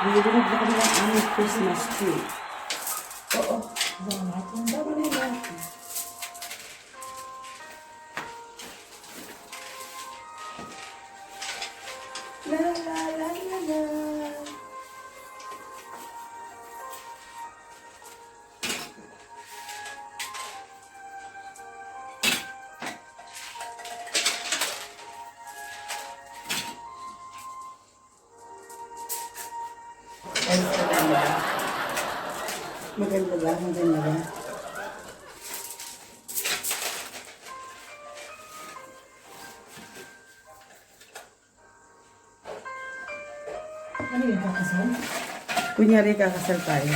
Nilunod na kami ng aming Christmas tree. Oo. Dama natin. Tama na yun. La la la la la. Ay, maganda ba? Maganda ba? Maganda ba? Ano yung kakasal? Kunyari kakasal tayo.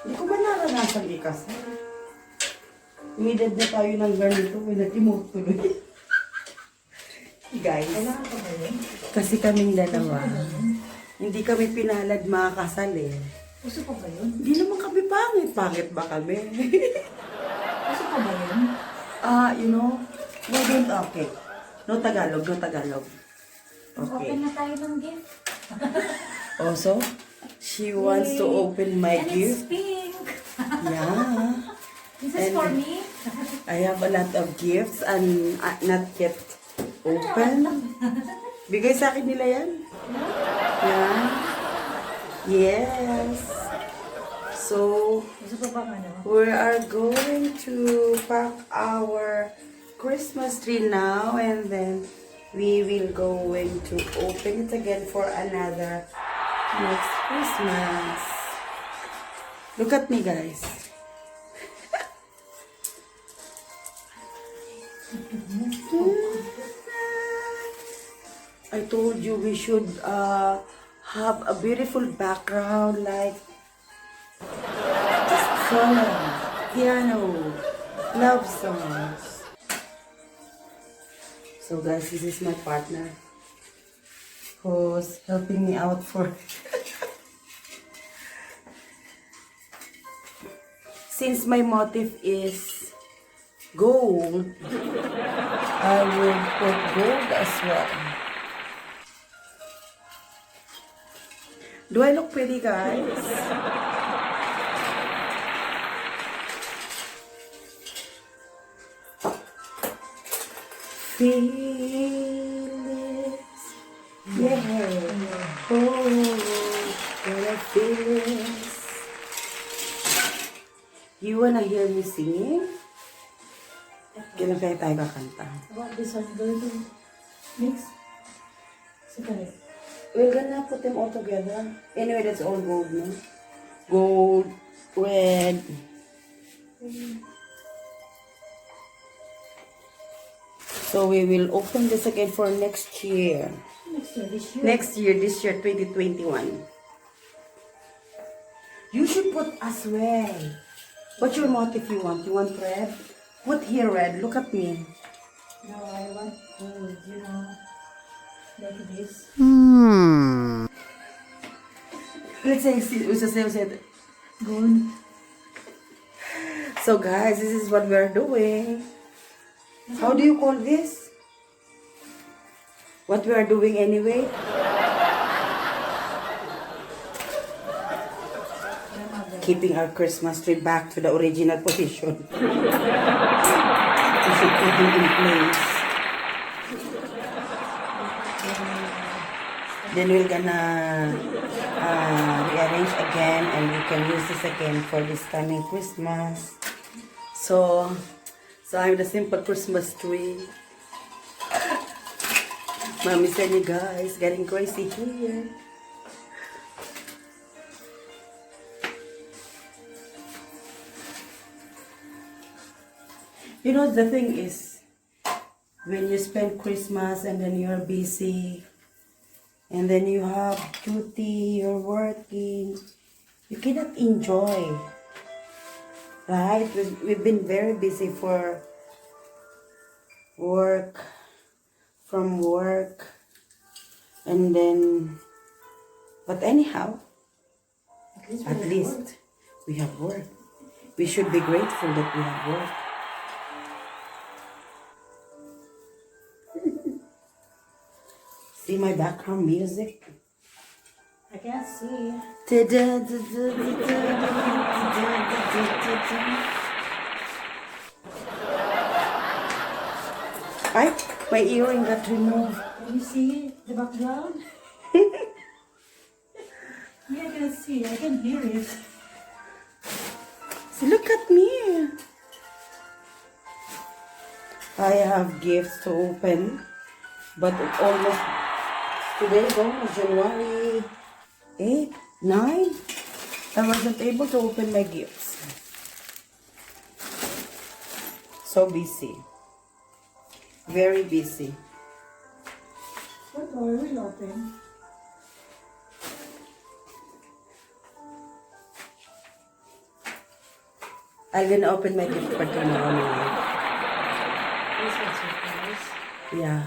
Hindi ko ba naranasan ikasal? Umidad na tayo ng ganito, may nag-emote tuloy. Guys, Kailangan pa ba yun? kasi kaming dalawa, hindi kami pinalad makakasal eh. Gusto pa ba yun? Hindi naman kami pangit. Pangit ba kami? Gusto pa ba yun? You know, we don't, okay. No Tagalog, no Tagalog. Okay. Open na tayo ng gift. Also, she wants to open my And gift. it's pink. Yeah. This is for me. I have a lot of gifts and not yet open. Bigay sa akin nila yan. Yeah. Yes. So, Gusto pa ba ano? we are going to pack our Christmas tree now and then we will going to open it again for another next Christmas. Look at me, guys. I told you we should have a beautiful background like just solo, piano, love songs. So guys, this is my partner who's helping me out for since my motive is gold, I will put gold as well. Do I look pretty, guys? Feelings, yeah. Oh, what a feelings. You wanna hear me singing? Kailan kaya tayo kakanta? About this one, going to mix. Separate. We're gonna put them all together. Anyway, that's all gold, no? Gold, red. So we will open this again for next year. Next year, this year. Next year, this year, 2021. You should put as well. What's your motive you want? You want red? Put here red. Look at me. No, I want gold, you know. Like this. Let's say, Gold. so guys, this is what we're doing. How do you call this? What we are doing anyway? Keeping our Christmas tree back to the original position. We should put it in place. Then we're gonna rearrange again and we can use this again for this coming Christmas. So I'm the simple Christmas tree. Mommy said you guys getting crazy here. You know, the thing is, when you spend Christmas and then you're busy, and then you have duty, you're working, you cannot enjoy. Right? We've been very busy for work, from work, and then, but anyhow, at least we have work. We should be grateful that we have work. See, my background music? I can't see. Ay, my earring got removed. Can you see the background? Yeah, I can see. I can hear it. See, look at me. I have gifts to open, but it almost today is almost January 8, 9. I wasn't able to open my gifts. So busy. Very busy. What door will open? I'm gonna open my gift for tomorrow night. This one's surprise. Yeah.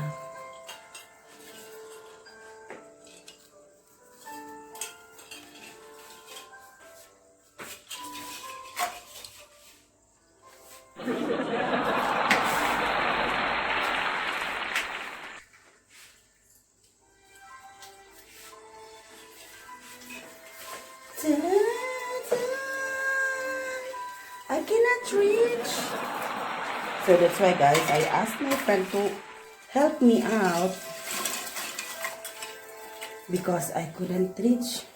I cannot reach. So that's why, guys, I asked my friend to help me out because I couldn't reach.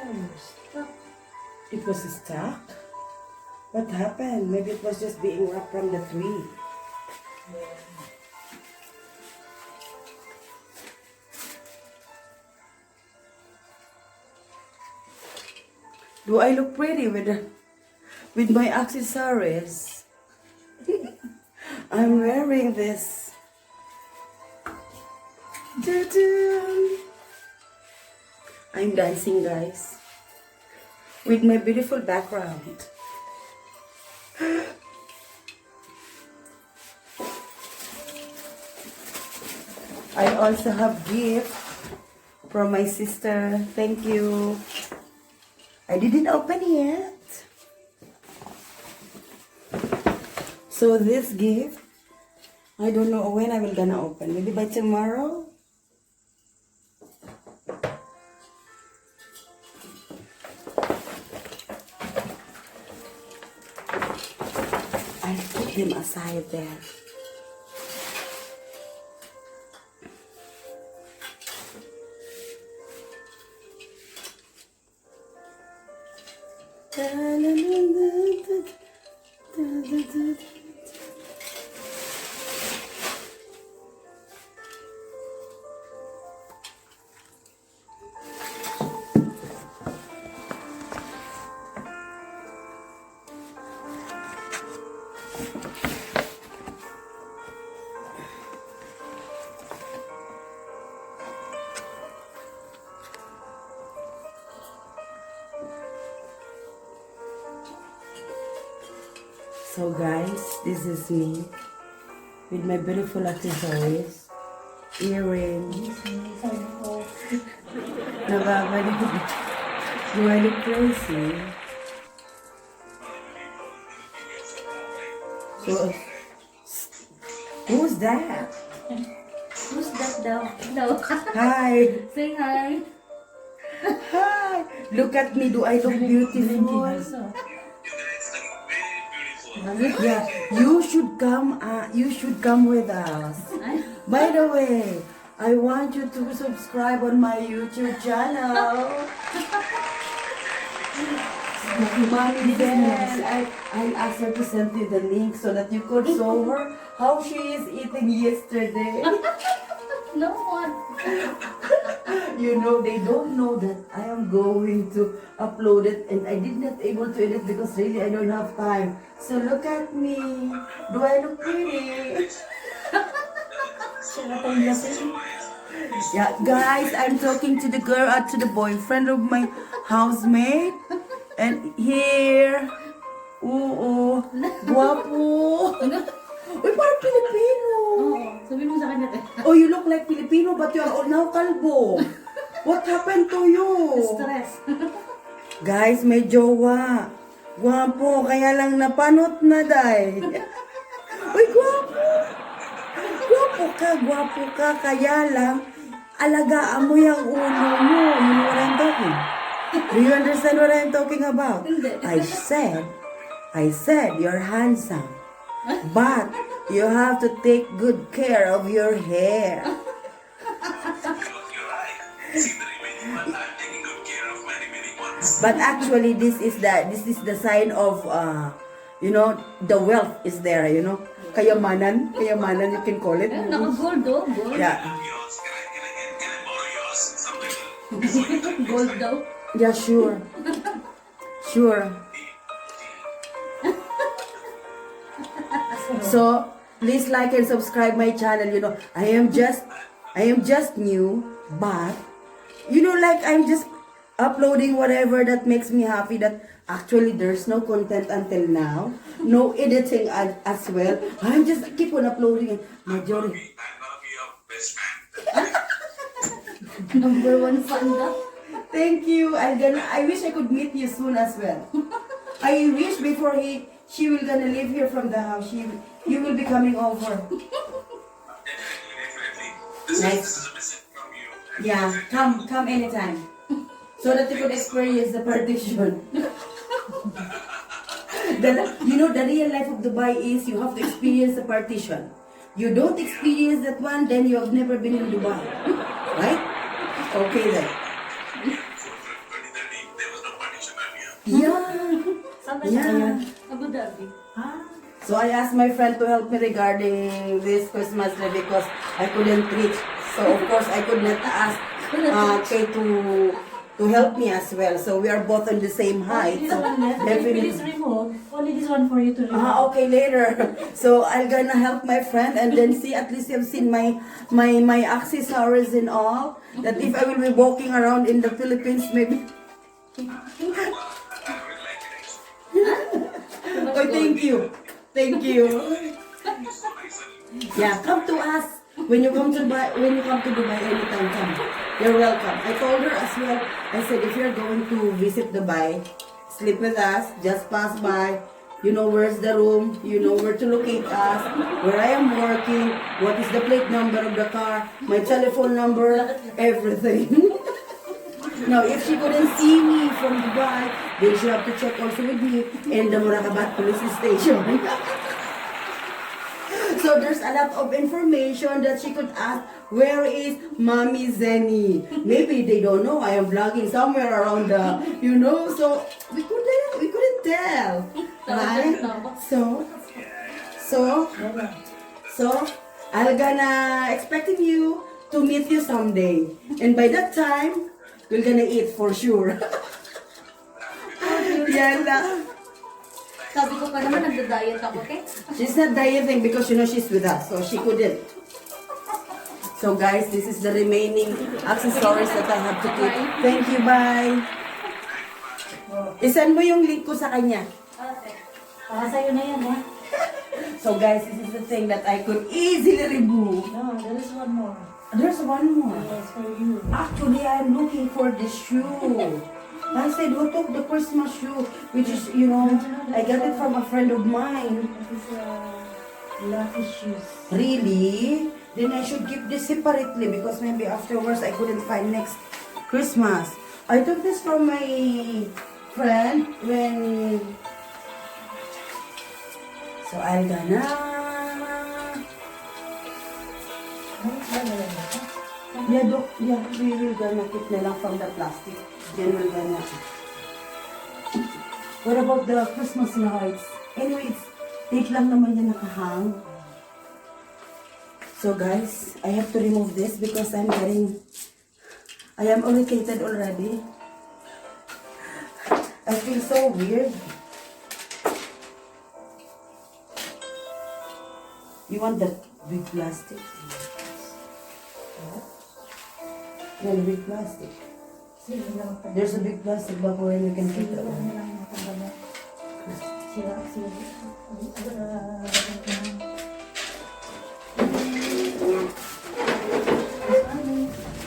Oh, stop. It was stuck. What happened? Maybe it was just being wrapped from the tree. Do I look pretty with my accessories? I'm wearing this. Ta-da! I'm dancing, guys, with my beautiful background. I also have gift from my sister. Thank you. I didn't open yet. So this gift, I don't know when I will gonna open. Maybe by tomorrow. I'll put him aside there. So guys, this is me with my beautiful accessories, earrings. Nababalik. Do I look crazy? So, who's that? Who's that daw? No. Hi. Say hi. Hi. Look at me. Do I look beautiful? Yeah, you should come. You should come with us. By the way, I want you to subscribe on my YouTube channel. Mommy Ben, I asked her to send you the link so that you could show her how she is eating yesterday. No one. You know, they don't know that I am going to upload it and I did not able to edit because really I don't have time. So look at me. Do I look pretty? Siya na tayong lasing. Yeah, guys, I'm talking to the girl, to the boyfriend of my housemate. And here, oo, guwapo. Uy, parang Pilipino. Oo, sabihin mo sa kanya. Oh, you look like Filipino, but you are now kalbo. What happened to you? Stress. Guys, may jowa. Guwapo, kaya lang napanot na, day. Uy, guwapo. Guwapo ka, kaya lang, alagaan mo yung ulo mo. You know what I'm talking? Do you understand what I'm talking about? Hindi. I said, you're handsome. But, you have to take good care of your hair. You're right. See the remaining one, I'm taking good care of many ones. But actually, this is the sign of, the wealth is there, Kayamanan, you can call it. Ayun, naka-gold oh, gold. Yeah. Yours, can I borrow yours? Something. Gold daw. Yeah, sure. Sure. So, please like and subscribe my channel. I am just new, but, like I'm just uploading whatever that makes me happy. That actually there's no content until now. No editing as well. I'm just keep on uploading it. Majority. I'm gonna be your best friend. Number one fan daw. Thank you. I wish I could meet you soon as well. I wish before she will gonna leave here from the house. You will be coming over. Definitely. This Nice. is a visit from you. Yeah, come anytime. So that you could experience the partition. The real life of Dubai is you have to experience the partition. You don't experience that one, then you have never been in Dubai. Right? Okay then. For 2030, there was no partition earlier. Yeah. Saan ba siya Yeah. ngayon? Abu Dhabi. So I asked my friend to help me regarding this Christmas tree because I couldn't reach. So of course I could not ask Kay to help me as well. So we are both on the same height. This So one left. definitely. Please remove. Only this one for you to remove. Okay, later. So I'm gonna help my friend and then see, at least you've seen my accessories and all. That if I will be walking around in the Philippines, maybe. I would like it actually. Oh, thank you. Thank you. It's so nice of you. Yeah, come to us. When you come to Dubai, anytime come. You're welcome. I told her as well. I said, if you're going to visit Dubai, sleep with us, just pass by. You know where's the room, you know where to locate us, where I am working, what is the plate number of the car, my telephone number, everything. Now, if she couldn't see me from Dubai, then she have to check also with me in the Murakabat police station. So there's a lot of information that she could ask, where is Mommy Zenny? Maybe they don't know I am vlogging somewhere around the, so we couldn't tell. Right? So I'm gonna expecting you to meet you someday. And by that time, we're gonna eat for sure. Yan lang. Sabi ko pa naman, nagda-diet ako, okay? She's not dieting because she's with us, so she couldn't. So guys, this is the remaining accessories that I have to keep. Thank you, bye. Isend mo yung link ko sa kanya. Okay. Para sa'yo na yan, ha? So guys, this is the thing that I could easily remove. No, there is one more. There's one more. Yes, for you. Actually, I'm looking for this shoe. I said, who took the Christmas shoe? Which is, I got it from a friend of mine. This is lucky shoes. Really? Then I should keep this separately because maybe afterwards I couldn't find next Christmas. I took this from my friend when... So I'm gonna... Yeah, we will gonna keep na lang from the plastic. Then we're gonna... What about the Christmas lights? Anyway, it's date lang naman yan nakahang. So guys, I have to remove this because I am irritated already. I feel so weird. You want that big plastic? Yan, big plastic. Sila lang pa. There's a big plastic bag where you can keep Sila it. lang lang matanda mo. Sila.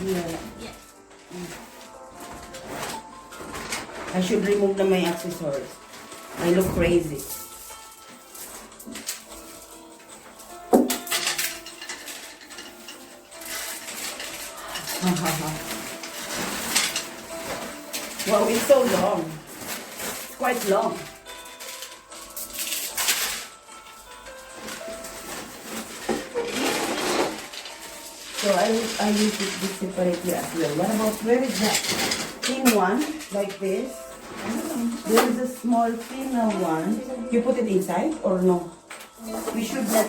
Yeah. I should remove my accessories. I look crazy. Wow, it's so long. It's quite long. So I use this separately as well. What about, where is that thin one, like this? There is a small thin one. You put it inside or no? We should not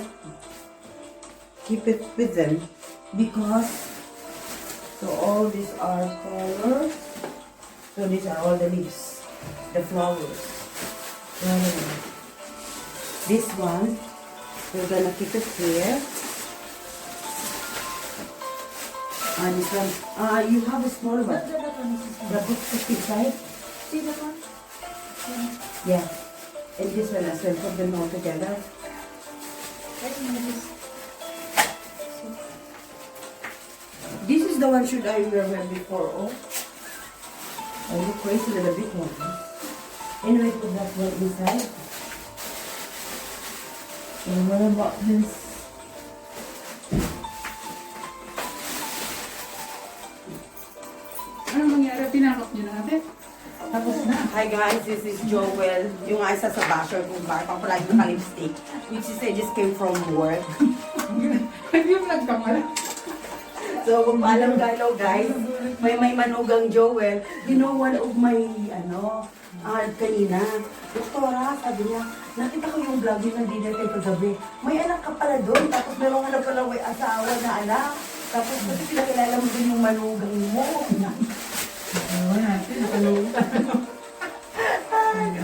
keep it with them because, so all these are colors. So these are all the leaves, the flowers. This one, we're gonna keep it here. And this one, you have a small one. The book put inside. See that one? Yeah. And this one as well, put them all together. This is the one should I wear before, oh? I look crazy with the big one. Anyway, put that one inside. And what about this? Ano mangyari? Pinakot niyo na natin. Tapos na. Hi guys, this is Joel. Yung isa sa basher kung bakit ako palagi naka-lipstick. Which is I just came from work. Nag-vlog ka pala. So, kung paalam ka, hello guys. May manugang Joel. You know, one of my, kanina, doktora, sabi niya, nakita ko yung vlog yung nandito kayo kagabi. May anak ka pala doon, tapos meron ka na pala may asawa na anak. Tapos kasi pinakilala mo din yung manugang mo. Oo natin, nakalutan.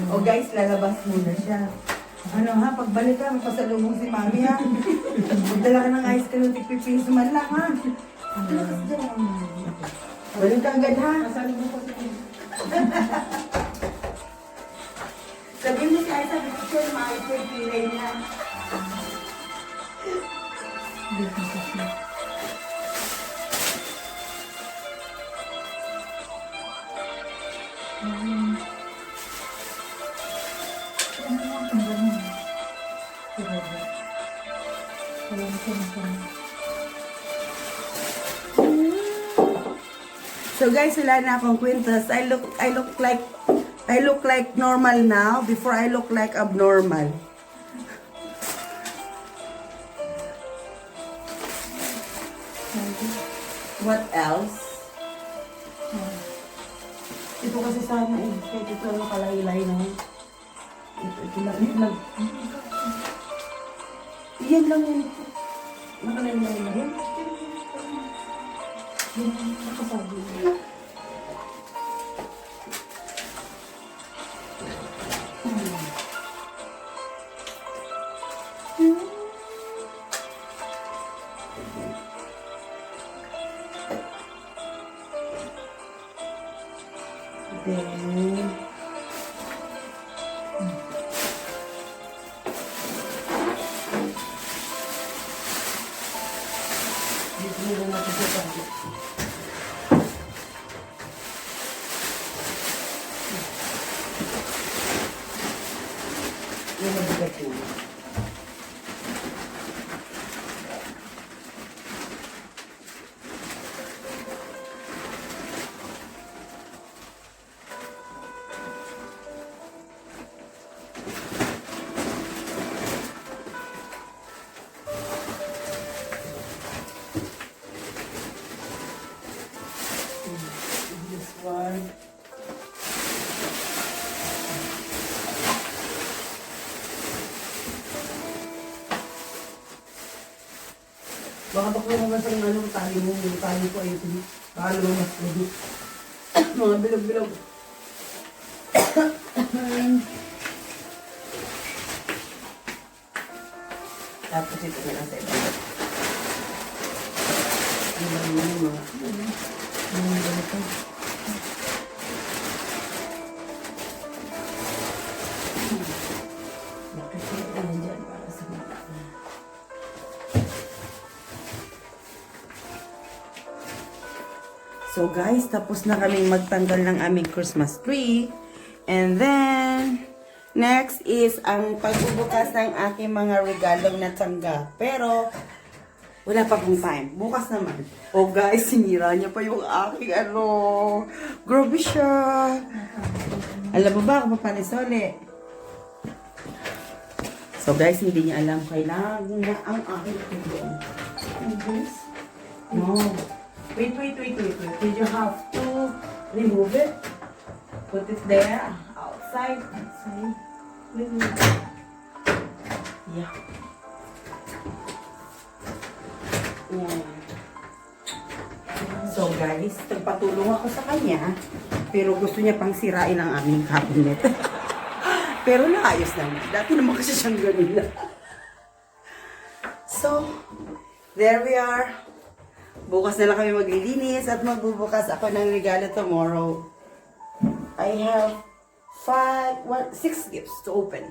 O guys, lalabas muna siya. Ano ha, pagbalik ka, mapasalubong si mami ha. Magdala ka ng ice cream, tigpipiso man lang ha. Lakas dyan. Balik ka agad ha. Masali mo ko si Sabihin mo si Aisa, picture, maayos ko yung pilay niya. So guys, wala na akong kwintas. I look like normal now before I look like abnormal. What else? Ito kasi sana eh. Kahit ito nakalaylay na. Ito lang. Iyan lang yun. Nakalaylay na yun. Yan ang nakasabi. Then, dito nila natin sa tabi. Yung mabigat yun. This one. Baka baka naman sa anong tali mo, yung tali ko ay ito. Baka naman mas pwede. Mga bilog-bilog. Tapos ito na lang sa iba. Ano lang yun, mga Ganito. Nakikita na dyan para sa mata. So guys, tapos na kaming magtanggal ng aming Christmas tree. And then, next is ang pagbubukas ng aking mga regalong natanggap. Pero, wala pa pong time. Bukas naman. Oh guys, sinira niya pa yung aking ano. Grabe siya. Alam mo ba kung papanisole? So guys, hindi niya alam kailangan na ang aking tulong. No. Wait. Did you have to remove it? Put it there, outside. Yeah. Yan. So guys, nagpatulong ako sa kanya, pero gusto niya pang sirain ang aming cabinet. Pero naayos naman. Dati naman kasi siyang ganun. So, there we are. Bukas na lang kami maglilinis at magbubukas ako ng regalo tomorrow. I have 6 gifts to open.